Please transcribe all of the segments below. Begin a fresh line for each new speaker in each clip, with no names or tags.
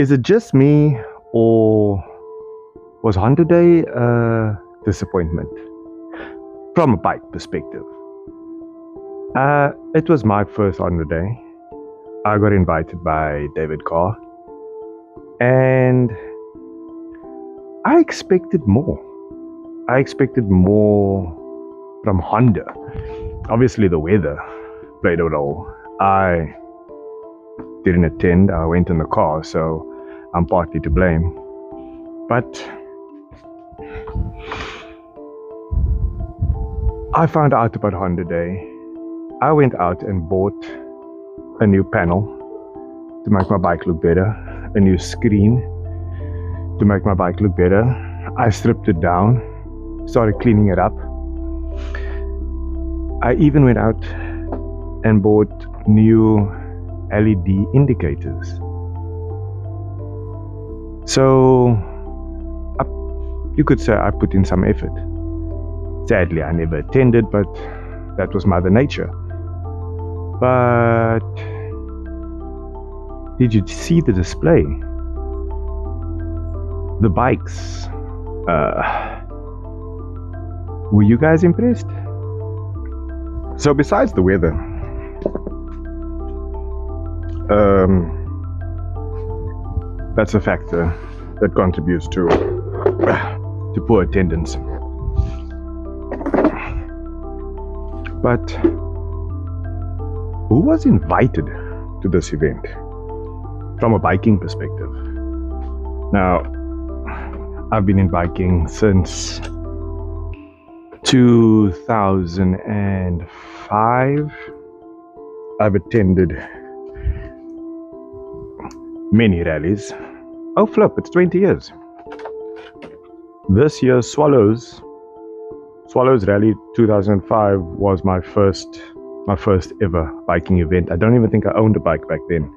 Is it just me, or was Honda Day a disappointment from a bike perspective? It was my first Honda Day. I got invited by David Carr, and I expected more. I expected more from Honda. Obviously, the weather played a role. I didn't attend. I went in the car, so I'm partly to blame. But I found out about Honda Day. I went out and bought a new panel to make my bike look better, a new screen to make my bike look better. I stripped it down, started cleaning it up. I even went out and bought new LED indicators. So you could say I put in some effort. Sadly, I never attended, but that was Mother Nature. But did you see the display? The bikes. Were you guys impressed? So besides the weather, that's a factor that contributes to poor attendance. But who was invited to this event from a biking perspective? Now, I've been in biking since 2005. I've attended many rallies. Oh flip, it's 20 years. This year's Swallows Rally 2005 was my first ever biking event. I don't even think I owned a bike back then.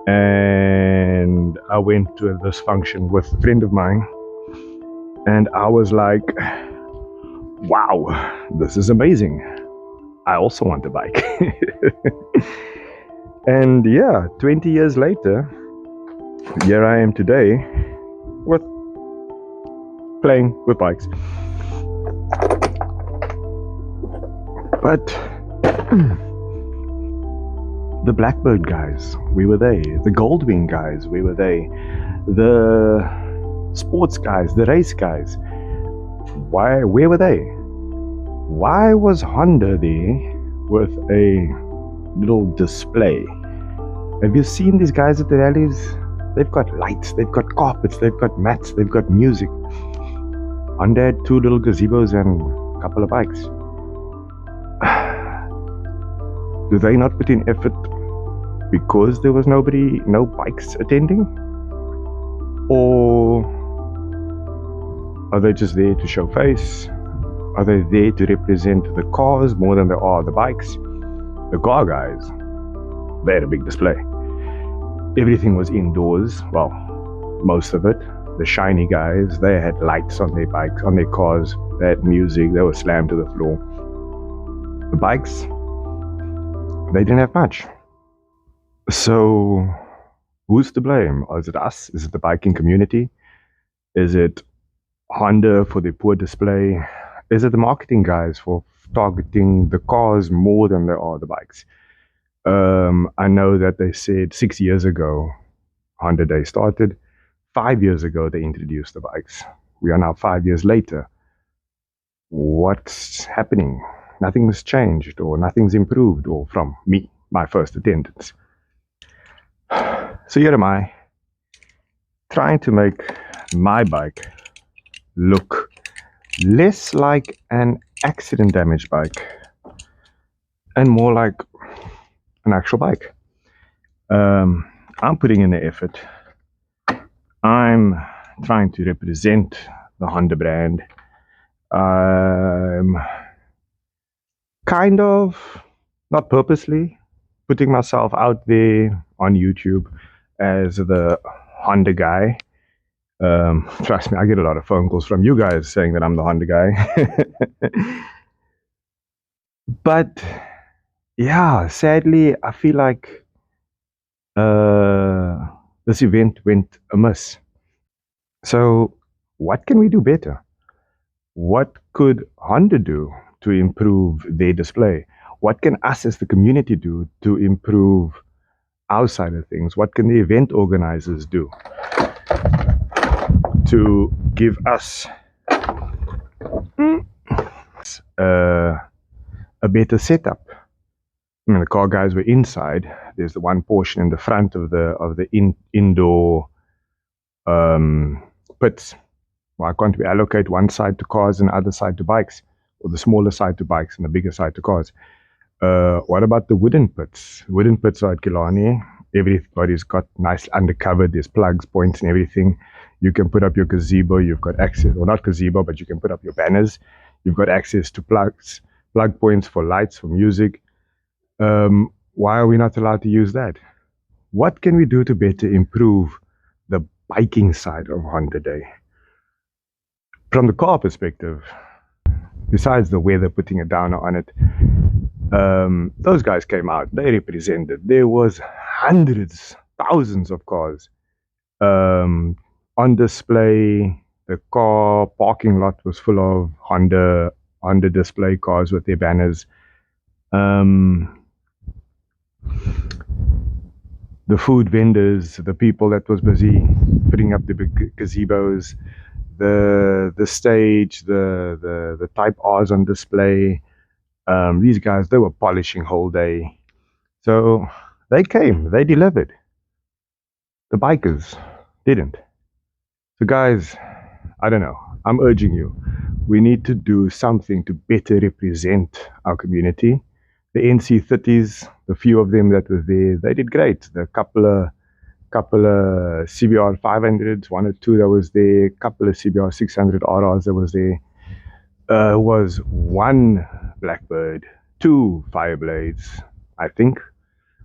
And I went to this function with a friend of mine, and I was like, wow, this is amazing. I also want a bike. And yeah, 20 years later, here I am today with playing with bikes. But the Blackbird guys, we were there. The Goldwing guys, we were there. The sports guys, the race guys, where were they? Why was Honda there with a little display? Have you seen these guys at the rallies? They've got lights, they've got carpets, they've got mats, they've got music. Honda had 2 little gazebos and a couple of bikes. Do they not put in effort because there was no bikes attending? Or are they just there to show face? Are they there to represent the cars more than they are the bikes? The car guys, they had a big display. Everything was indoors, well, most of it. The shiny guys, they had lights on their bikes, on their cars, they had music, they were slammed to the floor. The bikes, they didn't have much. So who's to blame? Is it us? Is it the biking community? Is it Honda for the poor display? Is it the marketing guys for targeting the cars more than they are the bikes? I know that they said 6 years ago Honda Day started. 5 years ago they introduced the bikes. We are now 5 years later. What's happening? Nothing's changed, or nothing's improved, or from me, my first attendance. So here am I, trying to make my bike look less like an accident damaged bike and more like an actual bike. I'm putting in the effort. I'm trying to represent the Honda brand. I'm kind of, not purposely, putting myself out there on YouTube as the Honda guy. Trust me, I get a lot of phone calls from you guys saying that I'm the Honda guy. But yeah, sadly, I feel like the this event went amiss. So what can we do better? What could Honda do to improve their display? What can us as the community do to improve our side of things? What can the event organizers do to give us a better setup? I mean, the car guys were inside. There's the one portion in the front of the indoor pits. Why can't we allocate one side to cars and the other side to bikes, or the smaller side to bikes and the bigger side to cars? What about the wooden pits? Wooden pits are at Killarney. Everybody's got nice undercover. There's plugs, points, and everything. You can put up your gazebo. You've got access, or not gazebo, but you can put up your banners. You've got access to plugs, plug points for lights, for music. Why are we not allowed to use that? What can we do to better improve the biking side of Honda Day? From the car perspective, besides the weather putting a downer on it, those guys came out. They represented. There was hundreds, thousands of cars on display. The car parking lot was full of Honda display cars with their banners. The food vendors, the people that was busy putting up the big gazebos, the stage, the Type R's on display. These guys, they were polishing whole day. So they came, they delivered. The bikers didn't. So guys, I don't know, I'm urging you, we need to do something to better represent our community. The NC30s, the few of them that were there, they did great. The couple of CBR 500s, one or two that was there, couple of CBR 600 RRs that was there. Was one Blackbird, two Fireblades, I think.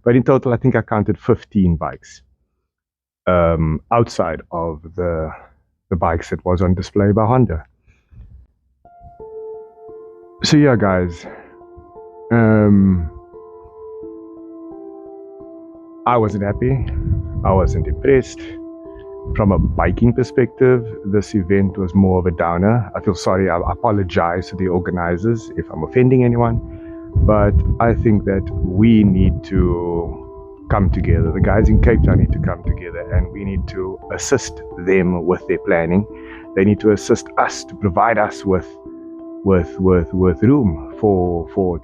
But in total, I think I counted 15 bikes outside of the bikes that was on display by Honda. So yeah, guys, I wasn't happy. I wasn't impressed. From a biking perspective, this event was more of a downer. I feel sorry. I apologize to the organizers if I'm offending anyone. But I think that we need to come together. The guys in Cape Town need to come together, and we need to assist them with their planning. They need to assist us to provide us with room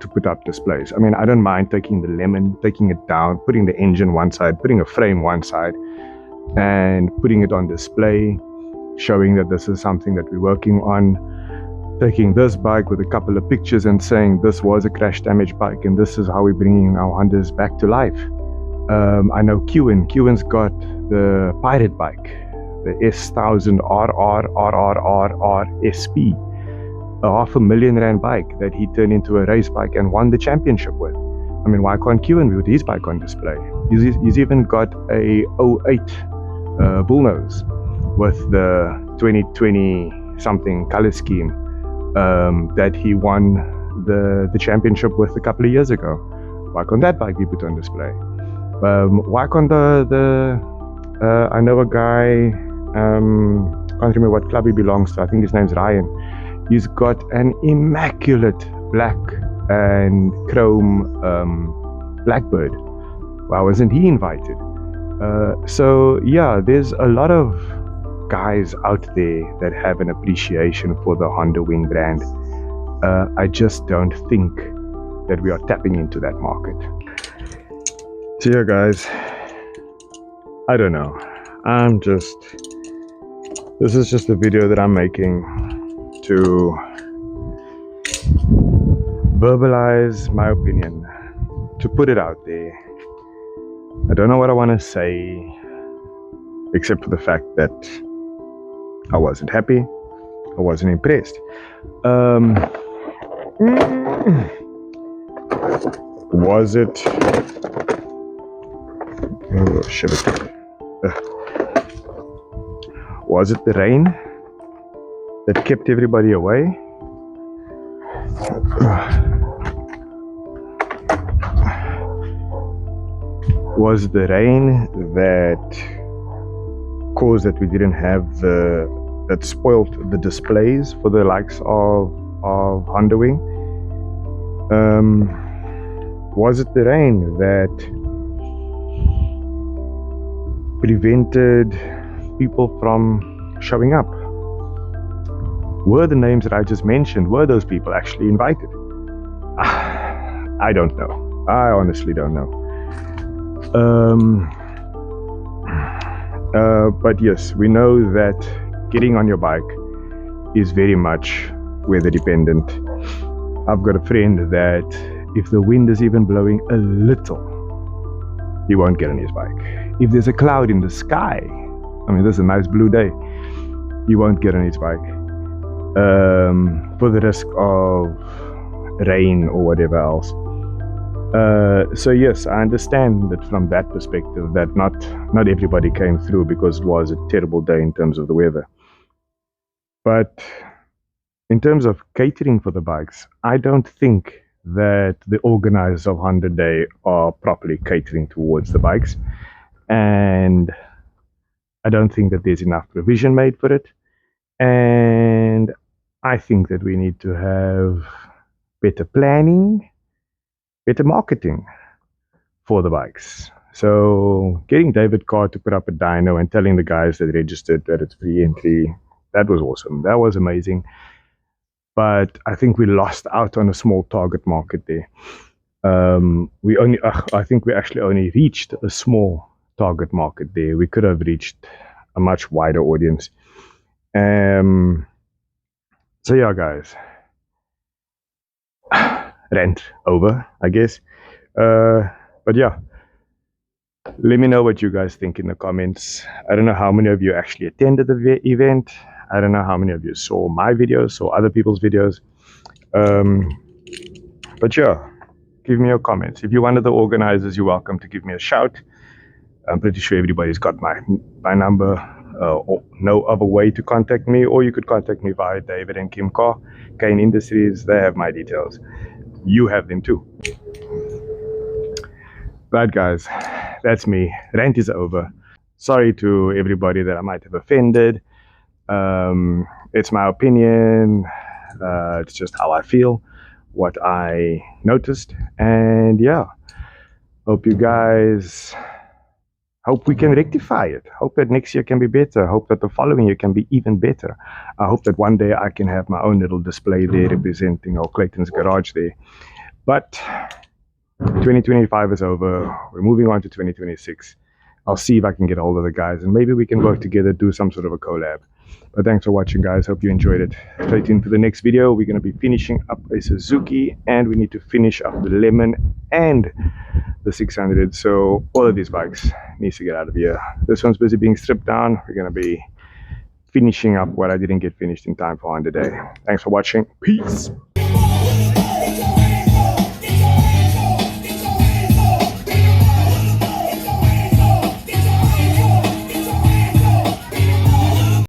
to put up displays. I mean, I don't mind taking the Lemon, taking it down, putting the engine one side, putting a frame one side, and putting it on display, showing that this is something that we're working on. Taking this bike with a couple of pictures and saying this was a crash damage bike and this is how we're bringing our Hondas back to life. I know Kewen's got the Pirate bike, the S1000 RRRRR SP, a R500,000 bike that he turned into a race bike and won the championship with. I mean, why can't Kewen put his bike on display? He's even got a 08 Bullnose with the 2020 something color scheme that he won the championship with a couple of years ago. Why can't that bike be put on display? Why can't I know a guy, can't remember what club he belongs to, I think his name's Ryan. He's got an immaculate black and chrome Blackbird. Why wasn't he invited? So yeah, there's a lot of guys out there that have an appreciation for the Honda Wing brand. I just don't think that we are tapping into that market. So yeah, guys, I don't know. This is just a video that I'm making to verbalize my opinion, to put it out there. I don't know what I want to say, except for the fact that I wasn't happy, I wasn't impressed. Was it? Oh, shit. Was it the rain that kept everybody away? Was the rain that because that we didn't have that spoiled the displays for the likes of Honda Wing. Was it the rain that prevented people from showing up? Were the names that I just mentioned, were those people actually invited? I don't know. I honestly don't know. But yes, we know that getting on your bike is very much weather dependent. I've got a friend that if the wind is even blowing a little, he won't get on his bike. If there's a cloud in the sky, I mean, this is a nice blue day, he won't get on his bike for the risk of rain or whatever else. So yes, I understand that from that perspective that not everybody came through because it was a terrible day in terms of the weather. But in terms of catering for the bikes, I don't think that the organizers of Honda Day are properly catering towards the bikes, and I don't think that there's enough provision made for it. And I think that we need to have better planning, better marketing for the bikes. So getting David Carr to put up a dyno and telling the guys that registered that it's free entry, that was awesome. That was amazing. But I think we lost out on a small target market there. I think we actually only reached a small target market there. We could have reached a much wider audience. So yeah, guys, rant over, I guess. But yeah, let me know what you guys think in the comments. I don't know how many of you actually attended the event. I don't know how many of you saw my videos, saw other people's videos. But yeah, give me your comments. If you're one of the organizers, you're welcome to give me a shout. I'm pretty sure everybody's got my number. Or no other way to contact me, or you could contact me via David and Kim Carr, Kane Industries. They have my details. You have them too. Right, guys, that's me. Rant is over. Sorry to everybody that I might have offended. It's my opinion. It's just how I feel, what I noticed, and yeah, hope we can rectify it. Hope that next year can be better. Hope that the following year can be even better. I hope that one day I can have my own little display there representing our Clayton's Garage there. But 2025 is over. We're moving on to 2026. I'll see if I can get hold of the guys and maybe we can work together, do some sort of a collab. But thanks for watching, guys. Hope you enjoyed it. Stay tuned for the next video. We're going to be finishing up a Suzuki and we need to finish up the Lemon and the 600. So all of these bikes needs to get out of here. This one's busy being stripped down. We're going to be finishing up what I didn't get finished in time for Honda Day. Thanks for watching. Peace.